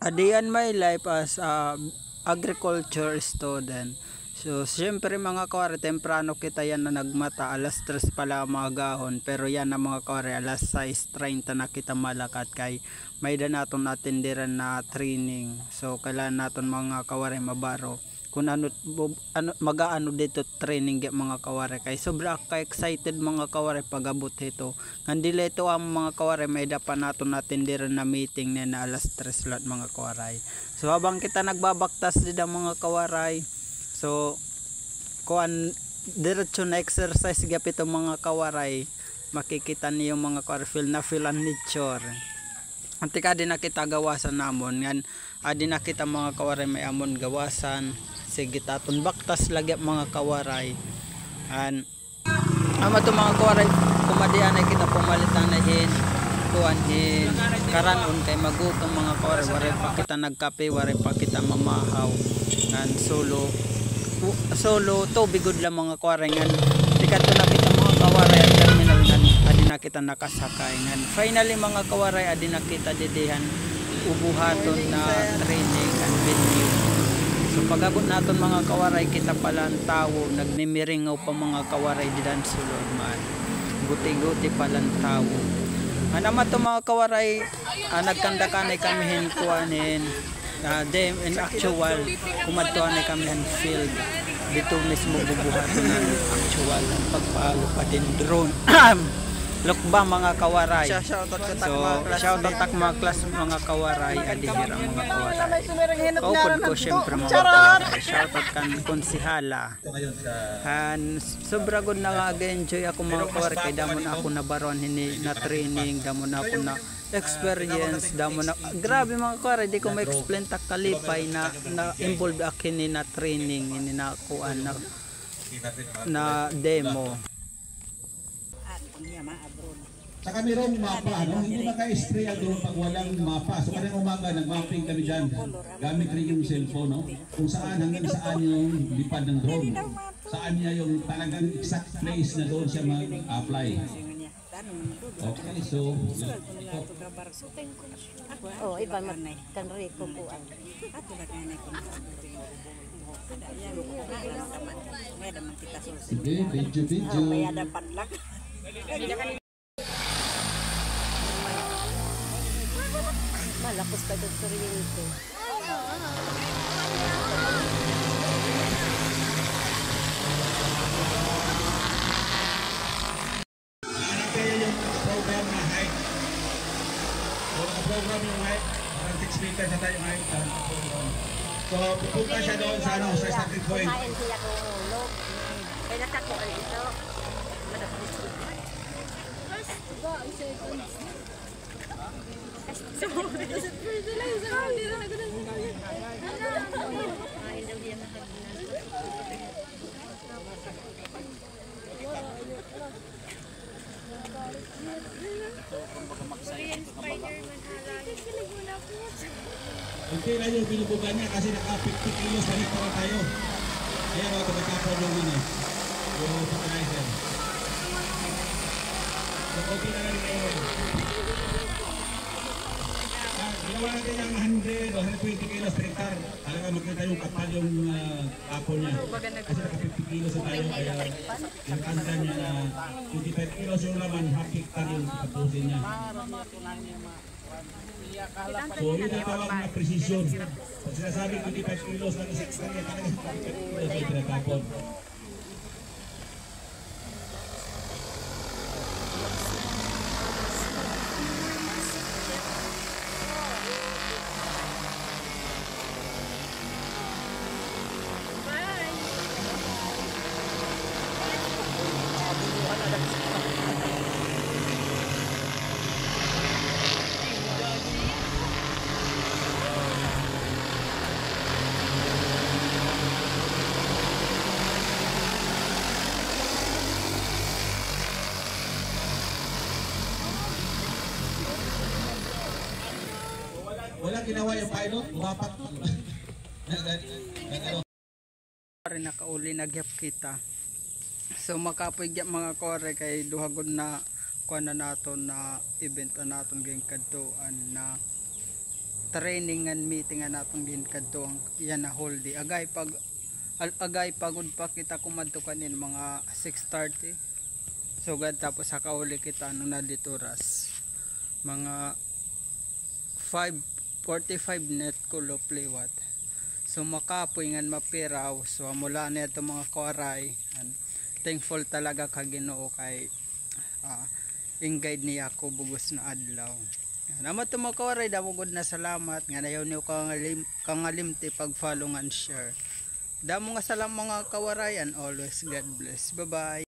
Adian my life as a agriculture student. So, siyempre mga kawari, temprano kita yan na nagmata, alas 3 pala magahon, pero yan na mga kawari, alas 6:30 na kita malakat kay may da naton natindiran na training. So, kailangan naton mga kawari mabaro kung ano magaano dito training mga kawari kay sobra ka excited mga kawari pag-abot ito ngandila ito ang mga kawari may dapat naton natindiran na meeting na alas 3 lot mga kawaray. So habang kita nagbabaktas dito mga kawaray, so kuan diretso na exercise gap ito mga kawaray, makikita niyo mga kawaray feel ang nature. Antika din na kita gawasan namon yan, adi na kita mga kawaray may amon gawasan sige taton baktas lagi mga kawaray. And ama to mga kawaray kumadian ay kita pumalitan na hin kuanhin karanon kay magutom mga kawaray, wari pa kita nagkape, wari pa kita mamahaw. And solo to bigod lang mga kawaray ngan tikat na kita mga kawaray at terminal ngan adi na kita nakasakay ngan finally mga kawaray adi na kita didihan ubuhaton na training and venue. So pag-abot naton mga kawaray kita pala ang tao nagnimiringaw pa mga kawaray didan sulod man guti-guti pala ang tao. Naman to mga kawaray nagkandakanay kami hin kuanin dem in actual kumadtuan kami hin field dito mismo bubuhaton ng actual ng pagpaalo pa din drone lukba mga kawaray. So shoutout tak mga class mga kawaray adihira mga kawaray. Kaupod ko syempre mga kawaray. Shoutout kan konsihala. Han sobra gud na enjoy ako mga kawaray kay damon ako nabaron hini na training, damon ako na experience, damon na grabe mga kawaray di ko ma-explain tak kalipay na involved akin ni na training ni na kuan na demo. Saka mayroong mapa, no? Hindi maka-stray doon pag walang mapa. So kadang umaga, nag-mapping kami dyan. Gamit rin yung cellphone, no? Kung saan, hanggang saan yung lipad ng drone. Saan niya yung talagang exact place na doon siya mag-apply. Okay, so... Oh, iba kan Rico po ang. Sige, video. May ada padlak. Malapos ka doktor ito. Ano kaya yung program na height? Kung program yung height, parang 6 meters na tayo height. So, pupunta siya doon sa starting point. Kain siya kung ulog. Kaya nakakuha ito. Kunti lang yung binubugan niya kasi naka 50 kilos na rin para tayo. Kaya mga nagkakaroon yun eh. Yung fertilizer. So, kunti na lang tayo. Ginawa natin yung 100 o 120 kilos per hectare. Talaga makita yung kapal yung apple niya. Kasi naka 50 kilos na tayo. Kaya yung kanta niya na 25 kilos yung laman, half hectare yung patusin niya. So yun ang tawag na precision. Pag sinasabi 25 kilos na isang hectare, talaga 25 kilos ay pinatapon. Wala ginawa yung pilot, umapak. Nakauli nagyap kita. So makapoy gyap mga kore kay duhagod na kuan na naton na event na naton ging kadtuan na training and meeting nga natong ginkadto ang yan na whole day. Agay pagod pa kita kumadto kanin mga 6:30. So gad tapos sa kauli kita nung nadituras mga 5:45 net kulo pliwat. So makapoy ngan mapiraw. So mula na ito mga kawaray, thankful talaga ka Ginoo kay in-guide niya ako bugos na adlaw. Naman ito mga kawaray, damugod na salamat nga nayaw niyo kangalimti pag-follow and share. Damo nga salam mga kawarayan, always God bless. Bye bye.